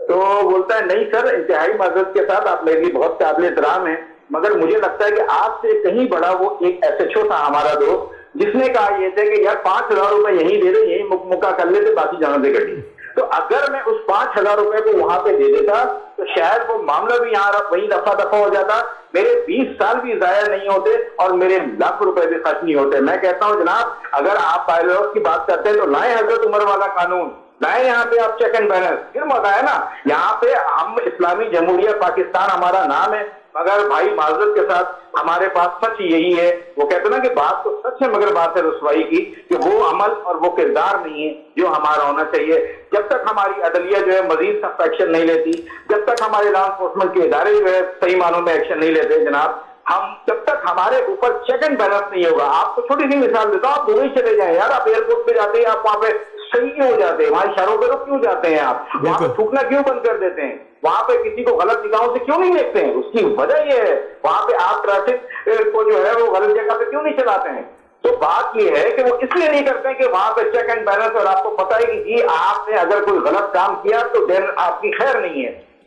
[SPEAKER 2] تو بولتا ہے نہیں سر, انتہائی معذرت کے ساتھ آپ میرے لیے بہت قابل احترام ہیں, مگر مجھے لگتا ہے کہ آپ سے کہیں بڑا وہ ایک ایس ایچ او تھا ہمارا دوست, جس نے کہا یہ تھے کہ یار 5,000 روپے یہیں دے دے, یہیں مکہ کر لیتے, باقی جانا دے گڈی. تو اگر میں اس 5,000 روپے کو وہاں پہ دے دیتا تو شاید وہ معاملہ بھی یہاں وہیں دفعہ دفعہ ہو جاتا, میرے 20 سال بھی ضائع نہیں ہوتے اور میرے لاکھ روپے بھی خرچ نہیں ہوتے. میں کہتا ہوں جناب اگر آپ پائلوٹ کی بات کرتے ہیں تو لائیں حضرت عمر والا قانون, لائیں یہاں پہ آپ چیک اینڈ بیلنس. پھر مزہ ہے نا, یہاں پہ ہم اسلامی جمہوریہ پاکستان ہمارا نام ہے, مگر بھائی معذرت کے ساتھ ہمارے پاس سچ یہی ہے, وہ کہتے ہیں نا کہ بات تو سچ ہے مگر بات ہے رسوائی کی, کہ وہ عمل اور وہ کردار نہیں ہے جو ہمارا ہونا چاہیے. جب تک ہماری عدلیہ جو ہے مزید سخت ایکشن نہیں لیتی, جب تک ہمارے لا انفورسمنٹ کے ادارے جو ہے صحیح معنوں میں ایکشن نہیں لیتے جناب, ہم جب تک ہمارے اوپر چیک اینڈ بیلنس نہیں ہوگا. آپ کو چھوٹی سی مثال دیتا ہوں, آپ دبئی چلے جائیں یار, آپ ایئرپورٹ پہ جاتے ہیں, آپ وہاں پہ صحیح کیوں ہو جاتے ہیں, وہاں اشاروں پہ رک کیوں جاتے ہیں, آپ وہاں پہ تھوکنا کیوں بند کر دیتے ہیں, وہاں پہ کسی کو غلط نگاہوں سے کیوں نہیں دیکھتے ہیں؟ اس کی وجہ یہ ہے وہاں پہ آپ ٹریفک کو جو ہے وہ غلط جگہ پہ کیوں نہیں چلاتے ہیں. تو بات یہ ہے کہ وہ اس لیے نہیں کرتے کہ وہاں پہ چیک اینڈ بیلنس, اور آپ کو پتا ہے کہ جی آپ نے اگر کوئی غلط کام کیا تو دین آپ کی خیر نہیں ہے.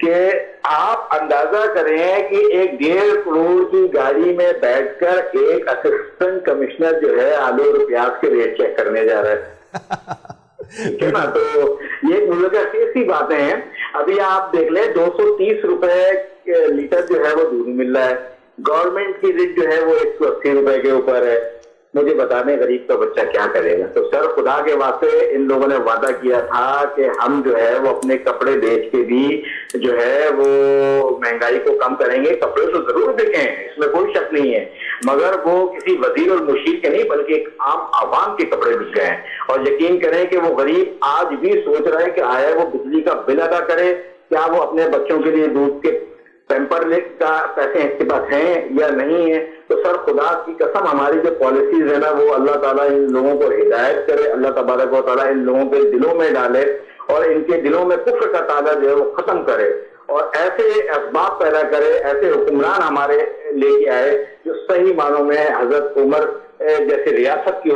[SPEAKER 2] کہ آپ اندازہ کریں کہ ایک 1.5 کروڑ کی گاڑی میں بیٹھ کر ایک اسسٹنٹ کمشنر جو ہے آلو اور پیاز کے ریٹ چیک کرنے جا رہا ہے، ٹھیک ہے نا. تو یہ مذکر باتیں ہیں. ابھی آپ دیکھ لیں 230 روپے لیٹر جو ہے وہ دودھ مل رہا ہے، گورنمنٹ کی ریٹ جو ہے وہ 180 روپے کے اوپر ہے. مجھے بتانے غریب کا بچہ کیا کرے گا؟ تو سر خدا کے واسطے ان لوگوں نے وعدہ کیا تھا کہ ہم جو ہے وہ اپنے کپڑے بیچ کے بھی جو ہے وہ مہنگائی کو کم کریں گے. کپڑے تو ضرور بکیں، اس میں کوئی شک نہیں ہے، مگر وہ کسی وزیر اور مشیر کے نہیں بلکہ ایک عام عوام کے کپڑے بک گئے ہیں. اور یقین کریں کہ وہ غریب آج بھی سوچ رہا ہے کہ آیا وہ بجلی کا بل ادا کرے، کیا وہ اپنے بچوں کے لیے دودھ کے پیمپر کا پیسے اس کے پاس ہیں یا نہیں ہے. تو سر خدا کی قسم ہماری جو پالیسیز ہے نا وہ اللہ تعالیٰ ان لوگوں کو ہدایت کرے، اللہ تبارک و تعالیٰ ان لوگوں کے دلوں میں ڈالے اور ان کے دلوں میں کفر کا تالا جو ہے وہ ختم کرے اور ایسے اسباب پیدا کرے، ایسے حکمران ہمارے لے کے آئے جو صحیح معنوں میں حضرت عمر جیسے ریاست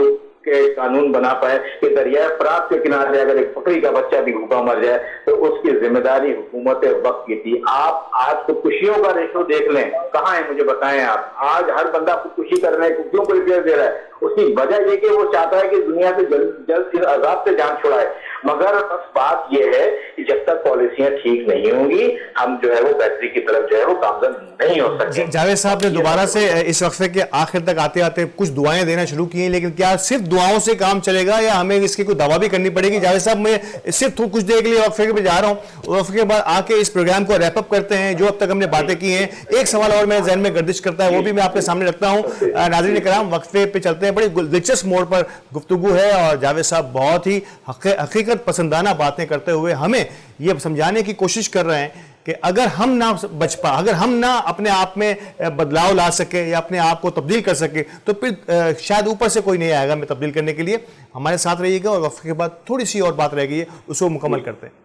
[SPEAKER 2] کے قانون بنا پائے کہ دریائے فرات کے کنارے اگر ایک بکری کا بچہ بھی بھوکا مر جائے تو اس کی ذمہ داری حکومت وقت کی تھی. آپ آج خودکشیوں کا ریشو دیکھ لیں کہاں ہے، مجھے بتائیں. آپ آج ہر بندہ خودکشی کرنے کو کیوں کوئی پیش دے رہا ہے؟ اس کی وجہ یہ کہ وہ چاہتا ہے کہ دنیا سے جلد عذاب سے جان چھڑائے. مگر بس بات یہ ہے کہ جب تک پالیسیاں ٹھیک نہیں ہوں گی ہم جو ہے وہ بہتری کی طرف جو ہے وہ گامزن نہیں ہو سکتے.
[SPEAKER 1] جاوید صاحب نے دوبارہ سے اس وقفے کے آخر تک آتے آتے کچھ دعائیں دینا شروع کی ہیں، لیکن کیا صرف دعاؤں سے کام چلے گا یا ہمیں اس کی کوئی دعویٰ بھی کرنی پڑے گی؟ جاوید صاحب میں صرف کچھ دیر کے لیے وقفے پہ جا رہا ہوں، وقفے کے بعد آ کے اس پروگرام کو ریپ اپ کرتے ہیں. جو اب تک ہم نے باتیں کی ہیں، ایک سوال اور میرے ذہن میں گردش کرتا ہے، وہ بھی میں آپ کے سامنے رکھتا ہوں. ناظرین کرام، وقفے پہ چلتے ہیں. بڑی دلچسپ موڑ پر گفتگو ہے اور جاوید صاحب بہت ہی حقیقت پسندانہ باتیں کرتے ہوئے ہمیں یہ سمجھانے کی کوشش کر رہے ہیں کہ اگر ہم نہ بچ پا، اگر ہم نہ اپنے آپ میں بدلاؤ لا سکے یا اپنے آپ کو تبدیل کر سکے تو پھر شاید اوپر سے کوئی نہیں آئے گا ہمیں تبدیل کرنے کے لیے. ہمارے ساتھ رہیے گا اور وقفے کے بعد تھوڑی سی اور بات رہ گئی ہے، اس کو مکمل کرتے ہیں.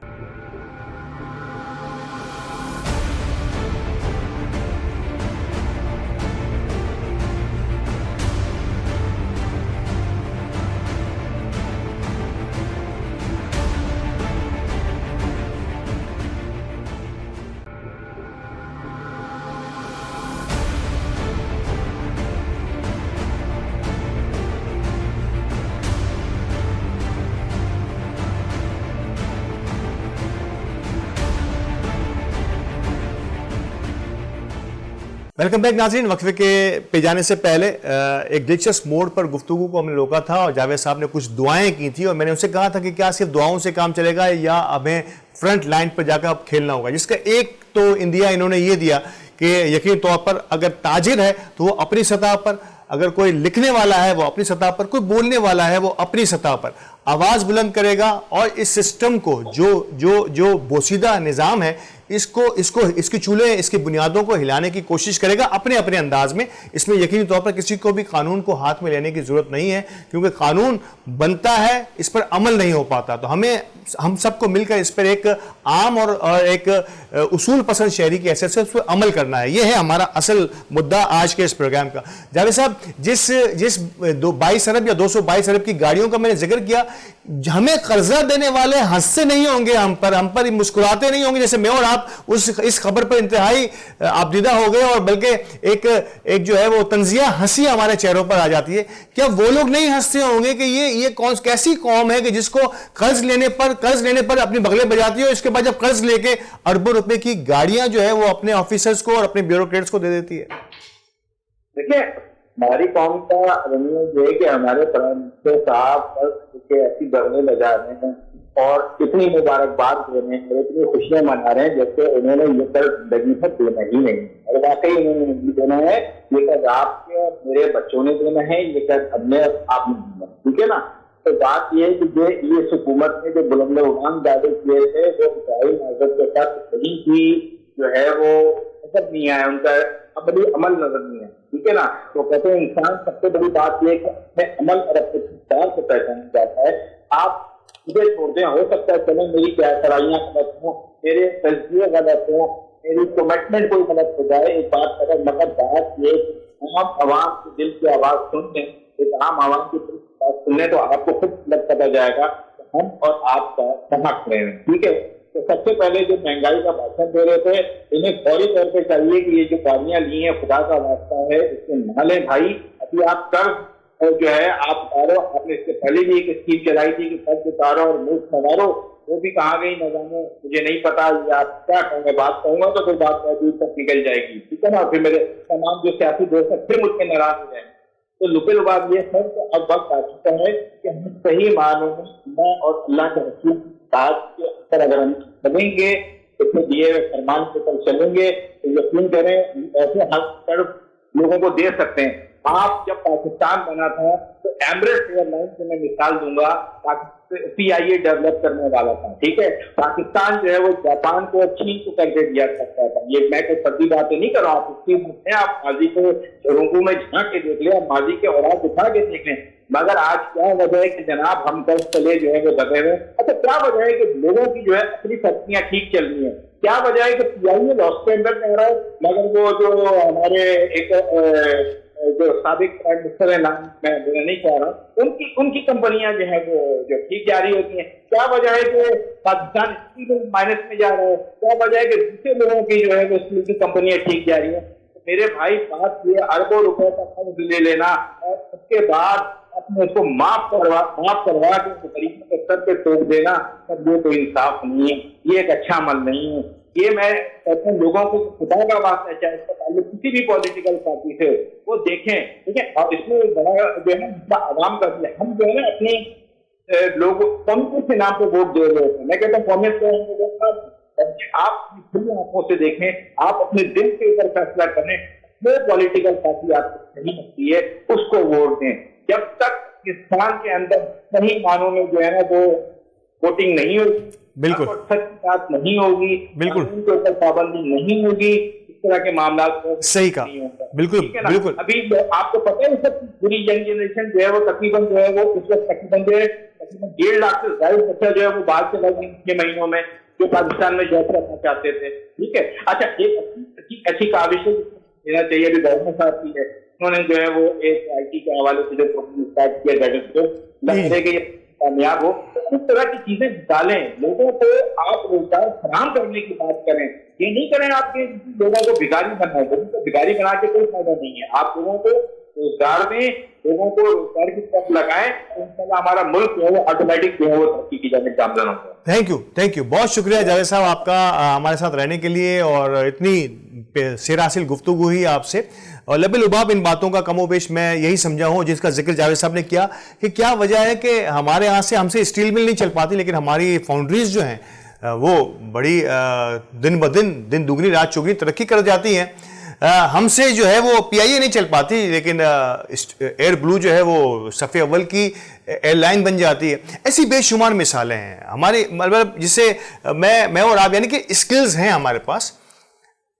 [SPEAKER 1] ویلکم بیک ناظرین. وقفے کے پہ جانے سے پہلے ایک دلچسپ موڑ پر گفتگو کو ہم نے روکا تھا اور جاوید صاحب نے کچھ دعائیں کی تھی اور میں نے ان سے کہا تھا کہ کیا صرف دعاؤں سے کام چلے گا یا ہمیں فرنٹ لائن پر جا کر اب کھیلنا ہوگا، جس کا ایک تو اندیا انہوں نے یہ دیا کہ یقینی طور پر اگر تاجر ہے تو وہ اپنی سطح پر، اگر کوئی لکھنے والا ہے وہ اپنی سطح پر، کوئی بولنے والا ہے وہ اپنی سطح پر آواز بلند کرے گا اور اس سسٹم کو جو بوسیدہ نظام ہے اس کی چولہے، اس کی بنیادوں کو ہلانے کی کوشش کرے گا اپنے انداز میں. اس میں یقینی طور پر کسی کو بھی قانون کو ہاتھ میں لینے کی ضرورت نہیں ہے، کیونکہ قانون بنتا ہے، اس پر عمل نہیں ہو پاتا. تو ہم سب کو مل کر اس پر ایک عام اور ایک اصول پسند شہری کی حیثیت سے اس پر عمل کرنا ہے. یہ ہے ہمارا اصل مدعا آج کے اس پروگرام کا. جاوید صاحب، جس 22 ارب یا 222 ارب کی گاڑیوں کا میں نے ذکر کیا، ہمیں قرضہ دینے والے ہنستے نہیں ہوں گے، ہم پر مسکراتے نہیں ہوں گے، جیسے میں اور آپ اس خبر پر انتہائی آبدیدہ ہو گئے اور بلکہ ایک جو ہے وہ طنزیہ ہنسی ہمارے چہروں پر آ جاتی ہے. کیا وہ لوگ نہیں ہنستے ہوں گے کہ یہ کیسی قوم ہے کہ جس کو قرض لینے پر اپنی بغلیں بجاتی ہے اور اس کے بعد جب قرض لے کے اربوں روپے کی گاڑیاں جو ہے وہ اپنے آفیسرز کو اور اپنے بیوروکریٹس کو دے دیتی ہے؟
[SPEAKER 2] دیکھیں، ہماری قوم کا رویہ یہ ہے کہ ہمارے پرائم منسٹر صاحب ایسی بغلیں بجا رہے ہیں اور اتنی مبارکباد دے رہے ہیں، اتنی خوشیاں منا رہے ہیں جیسے انہوں نے یہ قرض لگی ہے دینا ہی نہیں. اور واقعی انہوں نے نہیں دینا ہے، یہ قرض آپ کے میرے بچوں نے دینا ہے، یہ قرض ہم نے آپ نے دینا ہے، ٹھیک ہے نا. تو بات یہ ہے کہ یہ حکومت نے جو بلند امان دعوے کیے تھے وہ انتہائی معذرت کے ساتھ صحیح کی جو ہے وہ نظر نہیں آیا، ان کا عمل نظر نہیں آیا، ٹھیک ہے نا. تو کہتے ہیں انسان سب سے بڑی بات یہ ہے کہ اپنے عمل اور اپنے کردار کو پہچانا جاتا ہے. آپ مجھے چھوڑ دیں، ہو سکتا ہے چلیں میری کیا صلاحیاں غلط ہوں، میرے تجزیے غلط ہوں، میری کمٹمنٹ کوئی غلط ہو جائے، ایک بات کریں، مگر بات یہ عام عوام کے دل کی آواز سننے، ایک عام عوام کی دل کی آواز سننے تو آپ کو خود پتہ جائے گا کہ ہم اور آپ کا کہاں کھڑے ہیں، ٹھیک ہے.
[SPEAKER 3] تو سب سے پہلے جو مہنگائی کا بھاشن دے رہے تھے انہیں فوری طور پہ چاہیے کہ یہ جو گاڑیاں لی ہیں خدا کا واسطہ ہے اس کو نہ لیں بھائی. ابھی آپ قرض جو ہے آپ اتارو, آپ نے اس سے پہلے بھی ایک اسکیم چلائی تھی کہ قرض اتارو اور مفت سنوارو, وہ بھی کہاں گئی نہ جانے, مجھے نہیں پتا آپ کیا کہوں گے, بات کہوں گا تو کوئی بات دور تک نکل جائے گی, ٹھیک ہے نا, پھر میرے تمام جو سیاسی دوست ہیں پھر مجھ پہ ناراض ہو جائیں گے. تو لپل بات یہ ہے کہ اب وقت آ چکا ہے کہ ہم صحیح معنوں میں اللہ اور اللہ کے رسول کی اطاعت کے اندر اگر ہم چلیں گے, اس میں دیے ہوئے فرمان کے اوپر چلیں گے تو یقین کریں ایسے ہر طرف لوگوں کو دے سکتے ہیں. آپ جب پاکستان بنا تھا تو ایمریٹس ایئر لائن سے میں مثال دوں گا, CIA ڈیولپ کرنے والا تھا, ٹھیک ہے. پاکستان جو ہے وہ جاپان کو چین کو کر کے دیا کرتا تھا. یہ میں کوئی فردی باتیں نہیں کر رہا ہوں, آپ اس کی آپ ماضی کو رنگوں میں جھانک کے دیکھ لیں, آپ ماضی کے اوراق اٹھا کے دیکھ لیں. مگر آج کیا وجہ ہے کہ جناب ہم کل چلے جو ہے وہ دبے ہوئے. اچھا کیا وجہ ہے کہ لوگوں کی جو ہے اپنی فیکٹریاں ٹھیک چل رہی ہیں, کیا وجہ ہے کہ PIA لاس کے اندر کہہ رہا ہے, مگر وہ جو ہمارے ایک جو سابق پرائم منسٹر ہے, نام میں بولنا نہیں چاہ رہا, ان کی کمپنیاں جو ہیں وہ جو ٹھیک جاری ہوتی ہیں. کیا وجہ ہے کہ پاکستان مائنس میں جا رہا ہے, کیا وجہ ہے کہ دوسرے لوگوں کی جو ہے وہ اسٹیل کی کمپنیاں ٹھیک جا رہی ہیں. میرے بھائی بات یہ اربوں روپے کا قرض لے لینا اور اس کے بعد اپنے اس کو معاف کروا کے غریبوں کے سر پہ ٹوک دینا, سب یہ کوئی انصاف نہیں ہے, یہ ایک اچھا عمل نہیں ہے. یہ میں کہتا ہوں لوگوں کو خدا کا واسطہ چاہے اس کا تعلق کسی بھی پولیٹیکل پارٹی سے وہ دیکھیں, ٹھیک ہے. اور اس میں بڑا جو ہے نا عوام کا بھی ہے, ہم جو ہے نا اپنی لوگ قومیت کے نام پہ ووٹ دے رہے ہیں. میں کہتا ہوں قومیت کو آپ کھلی آنکھوں سے دیکھیں, آپ اپنے دل کے اوپر فیصلہ کریں, وہ پولیٹیکل پارٹی آپ کو صحیح لگتی ہے اس کو ووٹ دیں. جب تک پاکستان کے اندر صحیح معنوں میں جو ہے نا وہ ووٹنگ نہیں ہوگی,
[SPEAKER 1] بالکل
[SPEAKER 3] سچ بات نہیں ہوگی,
[SPEAKER 1] بالکل
[SPEAKER 3] ان کے اوپر پابندی نہیں ہوگی, اس طرح کے معاملات
[SPEAKER 1] صحیح کا بالکل بالکل.
[SPEAKER 3] ابھی آپ کو پتہ ہے سب پوری ینگ جنریشن جو ہے وہ تقریباً جو ہے وہ اس وقت تقریباً 1.5 لاکھ سے زائد بچہ جو ہے وہ باہر سے لگ کے مہینوں میں جو پاکستان میں جاب کرنا چاہتے تھے, ٹھیک ہے. اچھا ایک اچھی کاوش دینا چاہیے ابھی گورنر صاحب کی ہے, انہوں نے جو ہے وہ ایک IT کے حوالے سے جو پروگرام اسٹارٹ کیا گائیڈنس کو لگے کہ یہ کامیاب ہو. اس طرح کی چیزیں ڈالیں, لوگوں کو آپ روزگار فراہم کرنے کی بات کریں, یہ نہیں کریں آپ کے لوگوں کو بھکاری بنائیں. لوگوں کو بھکاری بنا کے کوئی فائدہ نہیں ہے. آپ لوگوں کو روزگار دیں, لوگوں کو روزگار کی طرف لگائیں, انشاءاللہ ہمارا ملک جو ہے وہ آٹومیٹک جو ہے وہ ترقی کی جانب گامزن ہوگا.
[SPEAKER 1] تھینک یو بہت شکریہ جاوید صاحب آپ کا ہمارے ساتھ رہنے کے لیے, اور اتنی سیر حاصل گفتگو ہوئی آپ سے. اور لب لباب ان باتوں کا کم و بیش میں یہی سمجھا ہوں جس کا ذکر جاوید صاحب نے کیا کہ کیا وجہ ہے کہ ہمارے یہاں سے ہم سے اسٹیل مل نہیں چل پاتی, لیکن ہماری فاؤنڈریز جو ہیں وہ بڑی دن بدن دن دگنی رات چوگنی ترقی کر جاتی ہیں. ہم سے جو ہے وہ PIA نہیں چل پاتی, لیکن ایئر بلو جو ہے وہ صف اول کی ایئر لائن بن جاتی ہے. ایسی بے شمار مثالیں ہیں ہماری, مطلب جسے میں اور آپ, یعنی کہ اسکلز ہیں ہمارے پاس,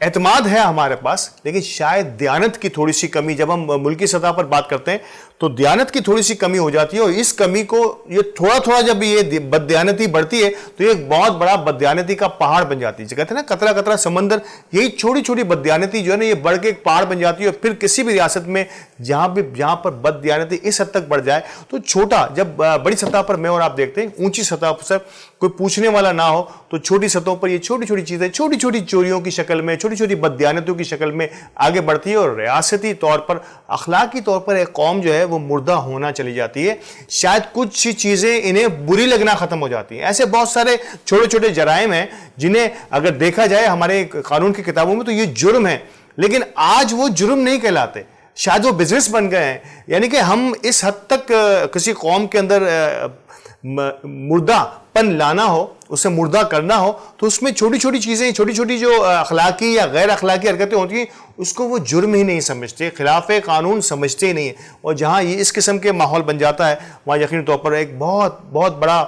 [SPEAKER 1] اعتماد ہے ہمارے پاس, لیکن شاید دیانت کی تھوڑی سی کمی, جب ہم ملکی سطح پر بات کرتے ہیں تو دیانت کی تھوڑی سی کمی ہو جاتی ہے. اور اس کمی کو یہ تھوڑا جب یہ بددیانتی بڑھتی ہے تو یہ ایک بہت بڑا بددیانتی کا پہاڑ بن جاتی ہے. کہتے ہیں نا قطرہ قطرہ سمندر, یہی چھوٹی چھوٹی بددیانتی جو ہے نا یہ بڑھ کے ایک پہاڑ بن جاتی ہے. اور پھر کسی بھی ریاست میں جہاں پر بددیانتی اس حد تک بڑھ جائے تو چھوٹا, جب بڑی سطح پر میں اور آپ دیکھتے ہیں اونچی سطح پر کوئی پوچھنے والا نہ ہو تو چھوٹی سطحوں پر یہ چھوٹی چھوٹی چیزیں چھوٹی چھوٹی چوریوں کی شکل میں, چھوٹی چھوٹی بددیانتوں کی شکل میں آگے بڑھتی ہے, اور ریاستی طور پر اخلاقی طور پر ایک قوم جو ہے وہ مردہ ہونا چلی جاتی ہے. شاید کچھ چیزیں انہیں بری لگنا ختم ہو جاتی ہیں. ایسے بہت سارے چھوٹے چھوٹے جرائم ہیں جنہیں اگر دیکھا جائے ہمارے قانون کی کتابوں میں تو یہ جرم ہے, لیکن آج وہ جرم نہیں کہلاتے, شاید وہ بزنس بن گئے ہیں. یعنی کہ ہم اس حد تک کسی قوم کے اندر مردہ پن لانا ہو, اسے مردہ کرنا ہو, تو اس میں چھوٹی چھوٹی چیزیں, چھوٹی چھوٹی جو اخلاقی یا غیر اخلاقی حرکتیں ہوتی ہیں اس کو وہ جرم ہی نہیں سمجھتے, خلاف قانون سمجھتے ہی نہیں ہیں. اور جہاں یہ اس قسم کے ماحول بن جاتا ہے وہاں یقینی طور پر ایک بہت بڑا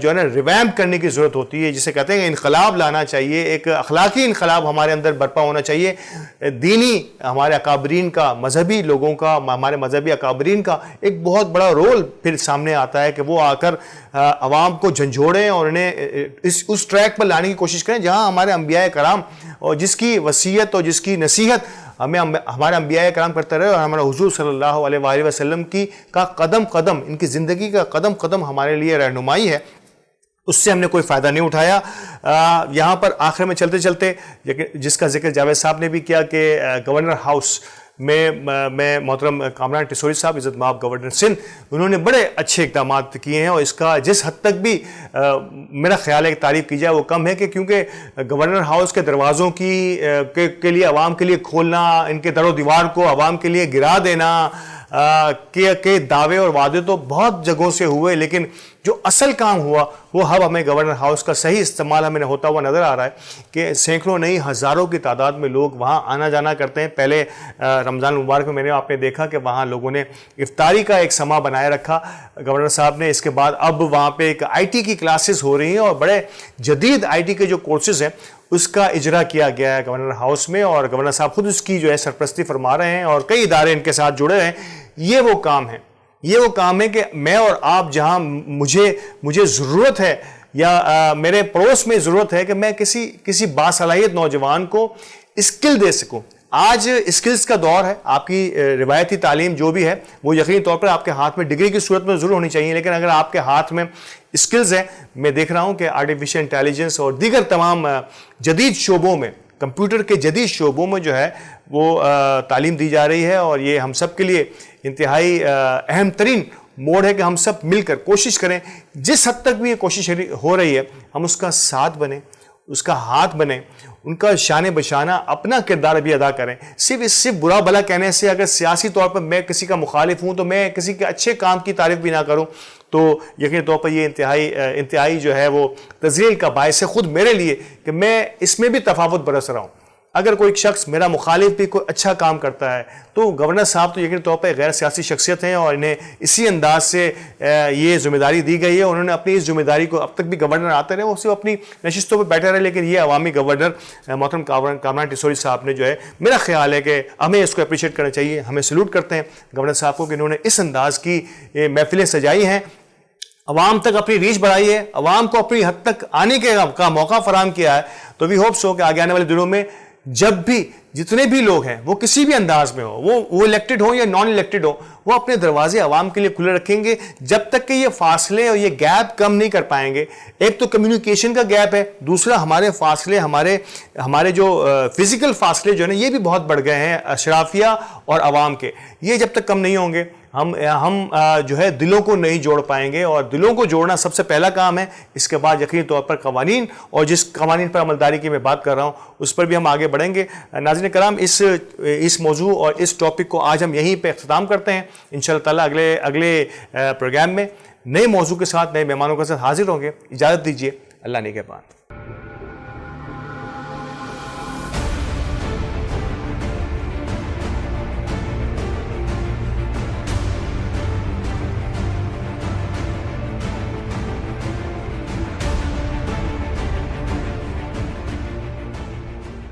[SPEAKER 1] جو ہے نا ریویمپ کرنے کی ضرورت ہوتی ہے, جسے کہتے ہیں انقلاب لانا چاہیے, ایک اخلاقی انقلاب ہمارے اندر برپا ہونا چاہیے. دینی ہمارے اکابرین کا, مذہبی لوگوں کا, ہمارے مذہبی اکابرین کا ایک بہت بڑا رول پھر سامنے آتا ہے کہ وہ آ کر عوام کو جھنجھوڑیں اور انہیں اس ٹریک پر لانے کی کوشش کریں جہاں ہمارے انبیاء کرام اور جس کی وصیت اور جس کی نصیحت ہمیں ہمارے انبیاء کرام کرتے رہے, اور ہمارا حضور صلی اللہ علیہ وآلہ وسلم کی کا قدم قدم, ان کی زندگی کا قدم قدم ہمارے لیے رہنمائی ہے. اس سے ہم نے کوئی فائدہ نہیں اٹھایا. یہاں پر آخر میں چلتے چلتے جس کا ذکر جاوید صاحب نے بھی کیا کہ گورنر ہاؤس میں محترم کامران ٹیسوری صاحب عزت مآب گورنر سندھ انہوں نے بڑے اچھے اقدامات کیے ہیں, اور اس کا جس حد تک بھی میرا خیال ہے کہ تعریف کی جائے وہ کم ہے, کہ کیونکہ گورنر ہاؤس کے دروازوں کے لیے عوام کے لیے کھولنا, ان کے در و دیوار کو عوام کے لیے گرا دینا کہ دعوے اور وعدے تو بہت جگہوں سے ہوئے, لیکن جو اصل کام ہوا وہ اب ہمیں گورنر ہاؤس کا صحیح استعمال ہمیں ہوتا ہوا نظر آ رہا ہے کہ سینکڑوں نہیں ہزاروں کی تعداد میں لوگ وہاں آنا جانا کرتے ہیں. پہلے رمضان المبارک میں آپ نے دیکھا کہ وہاں لوگوں نے افطاری کا ایک سما بنائے رکھا گورنر صاحب نے. اس کے بعد اب وہاں پہ ایک IT کی کلاسز ہو رہی ہیں, اور بڑے جدید IT کے جو کورسز ہیں اس کا اجرا کیا گیا ہے گورنر ہاؤس میں, اور گورنر صاحب خود اس کی جو ہے سرپرستی فرما رہے ہیں, اور کئی ادارے ان کے ساتھ جڑے ہیں. یہ وہ کام ہے کہ میں اور آپ جہاں مجھے ضرورت ہے یا میرے پڑوس میں ضرورت ہے کہ میں کسی باصلاحیت نوجوان کو اسکل دے سکوں. آج اسکلز کا دور ہے. آپ کی روایتی تعلیم جو بھی ہے وہ یقینی طور پر آپ کے ہاتھ میں ڈگری کی صورت میں ضرور ہونی چاہیے, لیکن اگر آپ کے ہاتھ میں اسکلز ہیں, میں دیکھ رہا ہوں کہ آرٹیفیشل انٹیلیجنس اور دیگر تمام جدید شعبوں میں, کمپیوٹر کے جدید شعبوں میں جو ہے وہ تعلیم دی جا رہی ہے, اور یہ ہم سب کے لیے انتہائی اہم ترین موڑ ہے کہ ہم سب مل کر کوشش کریں. جس حد تک بھی یہ کوشش ہو رہی ہے ہم اس کا ساتھ بنیں, اس کا ہاتھ بنیں, ان کا شان بشانہ اپنا کردار بھی ادا کریں. صرف برا بھلا کہنے سے, اگر سیاسی طور پر میں کسی کا مخالف ہوں تو میں کسی کے اچھے کام کی تعریف بھی نہ کروں تو یقینی طور پر یہ انتہائی جو ہے وہ تذلیل کا باعث ہے خود میرے لیے کہ میں اس میں بھی تفاوت برت رہا ہوں. اگر کوئی شخص میرا مخالف بھی کوئی اچھا کام کرتا ہے تو گورنر صاحب تو یقینی طور پر غیر سیاسی شخصیت ہیں, اور انہیں اسی انداز سے یہ ذمہ داری دی گئی ہے. انہوں نے اپنی اس ذمہ داری کو, اب تک بھی گورنر آتے رہے وہ صرف اپنی نشستوں پہ بیٹھے رہے, لیکن یہ عوامی گورنر محترم کامران ٹیسوری صاحب نے جو ہے, میرا خیال ہے کہ ہمیں اس کو اپریشیٹ کرنا چاہیے. ہمیں سلوٹ کرتے ہیں گورنر صاحب کو کہ انہوں نے اس انداز کی محفلیں سجائی ہیں, عوام تک اپنی ریچ بڑھائی ہے, عوام کو اپنی حد تک آنے کا موقع فراہم کیا ہے. تو وی ہوپ سو کہ آگے آنے والے دنوں میں جب بھی جتنے بھی لوگ ہیں وہ کسی بھی انداز میں ہو, وہ الیکٹڈ ہوں یا نان الیکٹڈ ہوں, وہ اپنے دروازے عوام کے لیے کھلے رکھیں گے جب تک کہ یہ فاصلے اور یہ گیپ کم نہیں کر پائیں گے. ایک تو کمیونیکیشن کا گیپ ہے, دوسرا ہمارے فاصلے, ہمارے جو فزیکل فاصلے جو ہیں یہ بھی بہت بڑھ گئے ہیں اشرافیہ اور عوام کے. یہ جب تک کم نہیں ہوں گے ہم جو ہے دلوں کو نہیں جوڑ پائیں گے, اور دلوں کو جوڑنا سب سے پہلا کام ہے. اس کے بعد یقینی طور پر قوانین, اور جس قوانین پر عملداری کی میں بات کر رہا ہوں اس پر بھی ہم آگے بڑھیں گے. ناظرین کرام, اس موضوع اور اس ٹاپک کو آج ہم یہیں پہ اختتام کرتے ہیں. انشاءاللہ تعالیٰ اگلے پروگرام میں نئے موضوع کے ساتھ, نئے مہمانوں کے ساتھ حاضر ہوں گے. اجازت دیجیے, اللہ نگہبان.